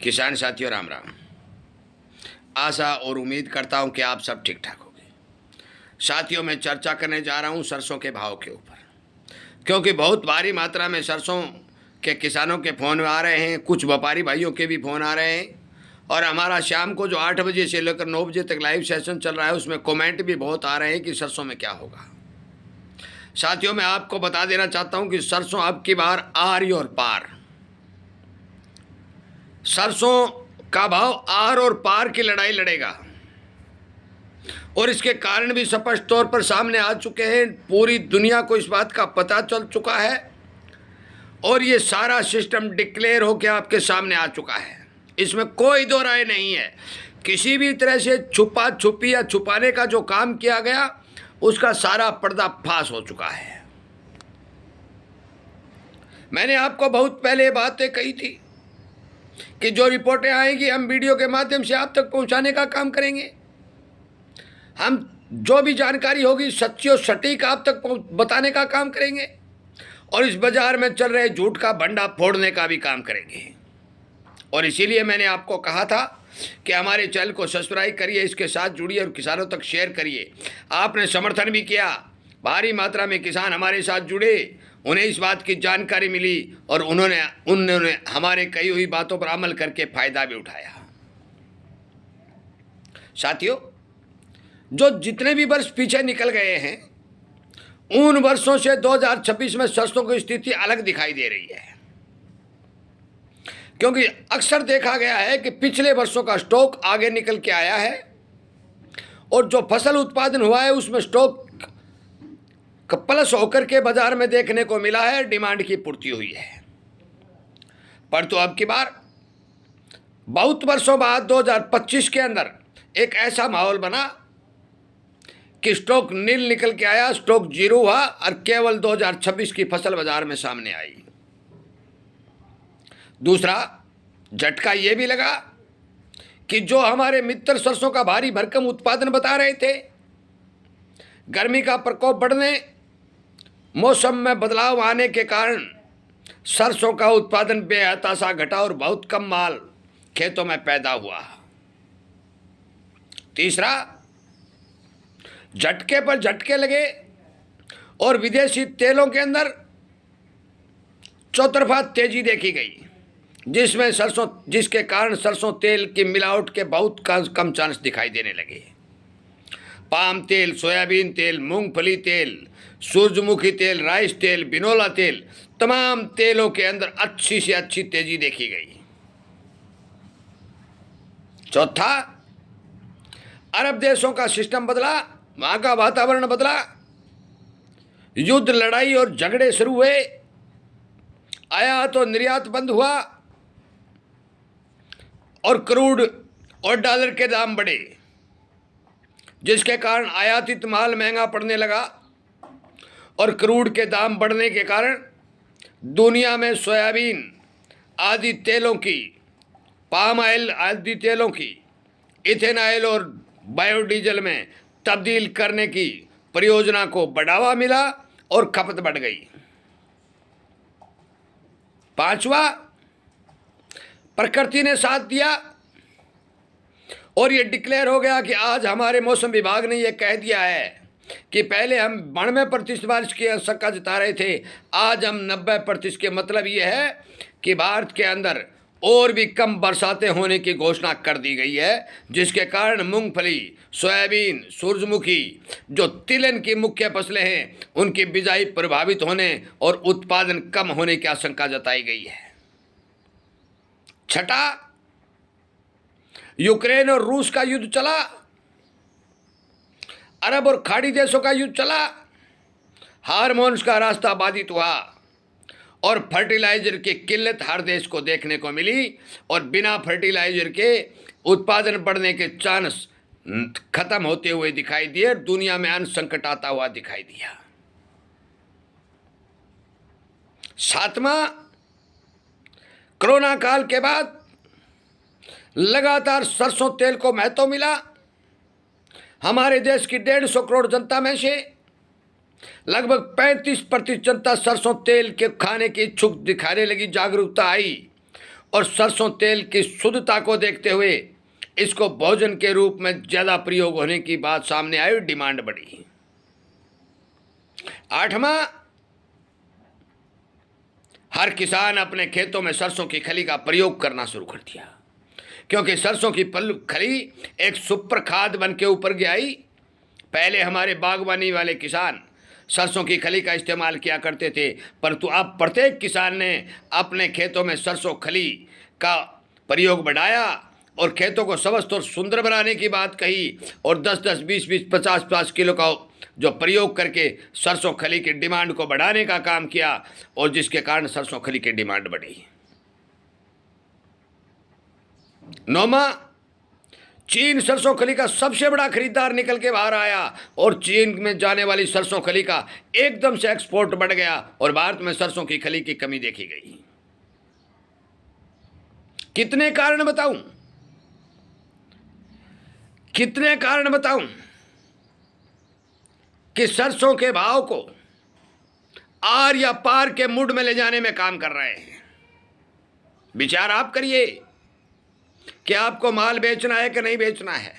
किसान साथियों राम राम। आशा और उम्मीद करता हूं कि आप सब ठीक ठाक होंगे। साथियों, मैं चर्चा करने जा रहा हूं सरसों के भाव के ऊपर, क्योंकि बहुत भारी मात्रा में सरसों के किसानों के फ़ोन आ रहे हैं, कुछ व्यापारी भाइयों के भी फ़ोन आ रहे हैं, और हमारा शाम को जो 8 बजे से लेकर 9 बजे तक लाइव सेशन चल रहा है उसमें कमेंट भी बहुत आ रहे हैं कि सरसों में क्या होगा। साथियों, मैं आपको बता देना चाहता हूं कि सरसों अब की बार आर और पार, सरसों का भाव आर और पार की लड़ाई लड़ेगा, और इसके कारण भी स्पष्ट तौर पर सामने आ चुके हैं। पूरी दुनिया को इस बात का पता चल चुका है और ये सारा सिस्टम डिक्लेयर होकर आपके सामने आ चुका है। इसमें कोई दो राय नहीं है। किसी भी तरह से छुपा छुपी या छुपाने का जो काम किया गया उसका सारा पर्दाफाश हो चुका है। मैंने आपको बहुत पहले बातें कही थी कि जो रिपोर्टें आएंगी हम वीडियो के माध्यम से आप तक पहुंचाने का काम करेंगे। हम जो भी जानकारी होगी सच्ची और सटीक आप तक बताने का काम करेंगे, और इस बाजार में चल रहे झूठ का भंडा फोड़ने का भी काम करेंगे। और इसीलिए मैंने आपको कहा था कि हमारे चैनल को सब्सक्राइब करिए, इसके साथ जुड़िए और किसानों तक शेयर करिए। आपने समर्थन भी किया, भारी मात्रा में किसान हमारे साथ जुड़े, उन्हें इस बात की जानकारी मिली और उन्होंने हमारे कही हुई बातों पर अमल करके फायदा भी उठाया। साथियों, जो जितने भी वर्ष पीछे निकल गए हैं उन वर्षों से 2026 में सरसों की स्थिति अलग दिखाई दे रही है, क्योंकि अक्सर देखा गया है कि पिछले वर्षों का स्टॉक आगे निकल के आया है और जो फसल उत्पादन हुआ है उसमें स्टॉक प्लस होकर के बाजार में देखने को मिला है, डिमांड की पूर्ति हुई है। पर तो अब की बार बहुत वर्षों बाद 2025 के अंदर एक ऐसा माहौल बना कि स्टॉक नील निकल के आया, स्टॉक जीरो हुआ और केवल 2026 की फसल बाजार में सामने आई। दूसरा झटका यह भी लगा कि जो हमारे मित्र सरसों का भारी भरकम उत्पादन बता रहे थे, गर्मी का प्रकोप बढ़ने, मौसम में बदलाव आने के कारण सरसों का उत्पादन बेहताशा घटा और बहुत कम माल खेतों में पैदा हुआ। तीसरा, झटके पर झटके लगे और विदेशी तेलों के अंदर चौतरफा तेजी देखी गई, जिसके कारण सरसों तेल की मिलावट के बहुत कम चांस दिखाई देने लगे। पाम तेल, सोयाबीन तेल, मूंगफली तेल, सूरजमुखी तेल, राइस तेल, बिनोला तेल, तमाम तेलों के अंदर अच्छी से अच्छी तेजी देखी गई। चौथा, अरब देशों का सिस्टम बदला, वहां का वातावरण बदला, युद्ध, लड़ाई और झगड़े शुरू हुए, आयात और निर्यात बंद हुआ और क्रूड और डॉलर के दाम बढ़े, जिसके कारण आयातित माल महंगा पड़ने लगा और क्रूड के दाम बढ़ने के कारण दुनिया में सोयाबीन आदि तेलों की, पाम ऑयल आदि तेलों की इथेनॉल और बायोडीजल में तब्दील करने की परियोजना को बढ़ावा मिला और खपत बढ़ गई। पांचवा, प्रकृति ने साथ दिया और ये डिक्लेयर हो गया कि आज हमारे मौसम विभाग ने यह कह दिया है कि पहले हम 92% बारिश की आशंका जता रहे थे, आज हम 90%। के मतलब ये है कि भारत के अंदर और भी कम बरसातें होने की घोषणा कर दी गई है, जिसके कारण मूंगफली, सोयाबीन, सूरजमुखी जो तिलहन की मुख्य फसलें हैं उनकी बिजाई प्रभावित होने और उत्पादन कम होने की आशंका जताई गई है। छठा, यूक्रेन और रूस का युद्ध चला, अरब और खाड़ी देशों का युद्ध चला, हार्मोन्स का रास्ता बाधित हुआ और फर्टिलाइजर की किल्लत हर देश को देखने को मिली और बिना फर्टिलाइजर के उत्पादन बढ़ने के चांस खत्म होते हुए दिखाई दिए, दुनिया में अन्न संकट आता हुआ दिखाई दिया। सातवां, कोरोना काल के बाद लगातार सरसों तेल को महत्व मिला। हमारे देश की 150 करोड़ जनता में से लगभग 35% जनता सरसों तेल के खाने की इच्छुक दिखाने लगी, जागरूकता आई और सरसों तेल की शुद्धता को देखते हुए इसको भोजन के रूप में ज्यादा प्रयोग होने की बात सामने आई, डिमांड बढ़ी। 8वां, हर किसान अपने खेतों में सरसों की खली का प्रयोग करना शुरू कर दिया, क्योंकि सरसों की खली एक सुपर खाद बन के ऊपर गई आई। पहले हमारे बागवानी वाले किसान सरसों की खली का इस्तेमाल किया करते थे, परंतु अब प्रत्येक किसान ने अपने खेतों में सरसों खली का प्रयोग बढ़ाया और खेतों को स्वस्थ और सुंदर बनाने की बात कही, और 10-10, 20-20, 50-50 किलो का जो प्रयोग करके सरसों खली की डिमांड को बढ़ाने का काम किया, और जिसके कारण सरसों खली की डिमांड बढ़ी। 9वां, चीन सरसों खली का सबसे बड़ा खरीदार निकल के बाहर आया और चीन में जाने वाली सरसों खली का एकदम से एक्सपोर्ट बढ़ गया और भारत में सरसों की खली की कमी देखी गई। कितने कारण बताऊं, कितने कारण बताऊं कि सरसों के भाव को आर या पार के मूड में ले जाने में काम कर रहे हैं। विचार आप करिए कि आपको माल बेचना है कि नहीं बेचना है।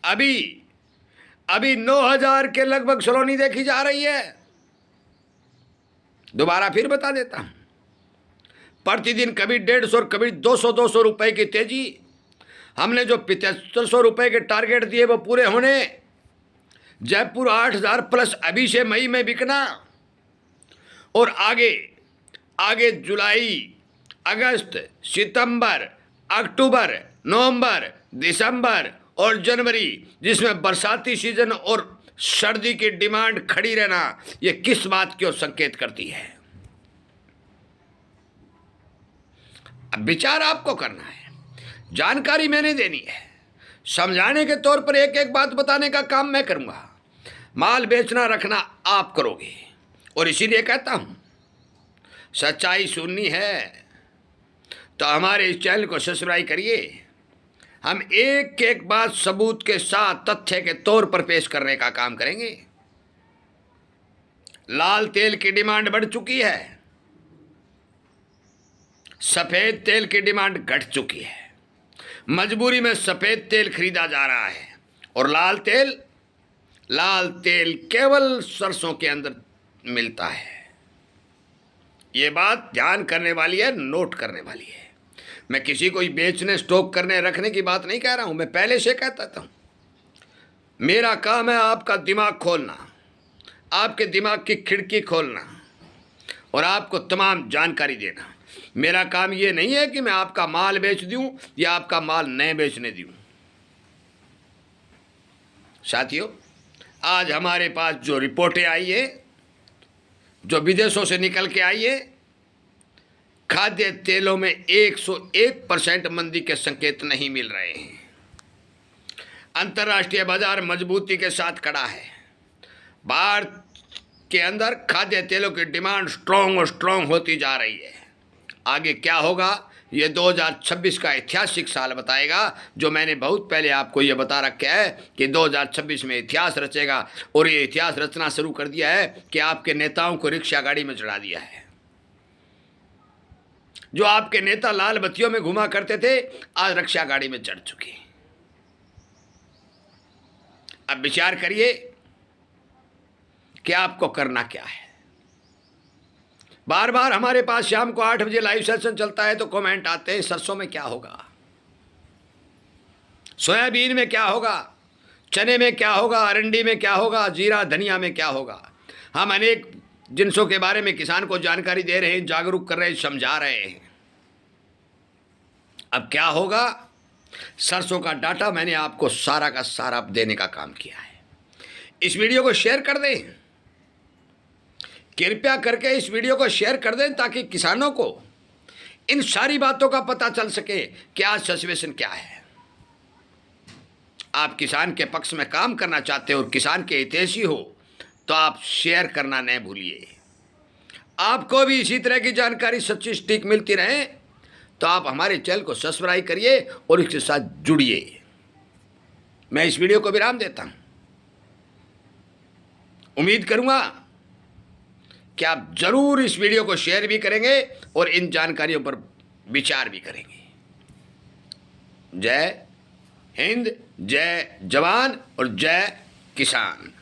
अभी 9,000 के लगभग सलोनी देखी जा रही है। दोबारा फिर बता देता हूं, प्रतिदिन कभी 150 और कभी 200 रुपए की तेजी। हमने जो 7500 रुपए के टारगेट दिए वो पूरे होने। जयपुर 8,000 प्लस अभी से मई में बिकना, और आगे जुलाई, अगस्त, सितंबर, अक्टूबर, नवंबर, दिसंबर और जनवरी, जिसमें बरसाती सीजन और सर्दी की डिमांड खड़ी रहना, ये किस बात की ओर संकेत करती है? अब विचार आपको करना है, जानकारी मैंने देनी है, समझाने के तौर पर एक एक बात बताने का काम मैं करूंगा। माल बेचना रखना आप करोगे, और इसीलिए कहता हूं सच्चाई सुननी है तो हमारे इस चैनल को सब्सक्राइब करिए। हम एक एक बात सबूत के साथ तथ्य के तौर पर पेश करने का काम करेंगे। लाल तेल की डिमांड बढ़ चुकी है, सफेद तेल की डिमांड घट चुकी है। मजबूरी में सफेद तेल खरीदा जा रहा है और लाल तेल केवल सरसों के अंदर मिलता है। ये बात ध्यान करने वाली है, नोट करने वाली है। मैं किसी को बेचने, स्टॉक करने, रखने की बात नहीं कह रहा हूं। मैं पहले से कहता था, मेरा काम है आपका दिमाग खोलना, आपके दिमाग की खिड़की खोलना और आपको तमाम जानकारी देना। मेरा काम ये नहीं है कि मैं आपका माल बेच दूं या आपका माल नहीं बेचने दूं। साथियों, आज हमारे पास जो रिपोर्टें आई है, जो विदेशों से निकल के आई है, खाद्य तेलों में 101% मंदी के संकेत नहीं मिल रहे हैं। अंतर्राष्ट्रीय बाजार मजबूती के साथ खड़ा है। भारत के अंदर खाद्य तेलों की डिमांड स्ट्रॉन्ग होती जा रही है। आगे क्या होगा, ये 2026 का ऐतिहासिक साल बताएगा, जो मैंने बहुत पहले आपको ये बता रखा है कि 2026 में इतिहास रचेगा। और ये इतिहास रचना शुरू कर दिया है कि आपके नेताओं को रिक्शा गाड़ी में चढ़ा दिया है। जो आपके नेता लाल बत्तियों में घुमा करते थे, आज रिक्शा गाड़ी में चढ़ चुके हैं। अब विचार करिए कि आपको करना क्या है। बार बार हमारे पास शाम को 8 बजे लाइव सेशन चलता है तो कमेंट आते हैं, सरसों में क्या होगा, सोयाबीन में क्या होगा, चने में क्या होगा, अरंडी में क्या होगा, जीरा धनिया में क्या होगा। हम अनेक जिनसों के बारे में किसान को जानकारी दे रहे हैं, जागरूक कर रहे हैं, समझा रहे हैं। अब क्या होगा, सरसों का डाटा मैंने आपको सारा का सारा देने का काम किया है। इस वीडियो को शेयर कर दें, कृपया करके इस वीडियो को शेयर कर दें, ताकि किसानों को इन सारी बातों का पता चल सके कि आज सिचुएशन क्या है। आप किसान के पक्ष में काम करना चाहते हो और किसान के हितैषी हो तो आप शेयर करना नहीं भूलिए। आपको भी इसी तरह की जानकारी सच्ची सटीक मिलती रहे तो आप हमारे चैनल को सब्सक्राइब करिए और इसके साथ जुड़िए। मैं इस वीडियो को विराम देता हूं। उम्मीद करूंगा कि आप जरूर इस वीडियो को शेयर भी करेंगे और इन जानकारियों पर विचार भी करेंगे। जय हिंद, जय जवान और जय किसान।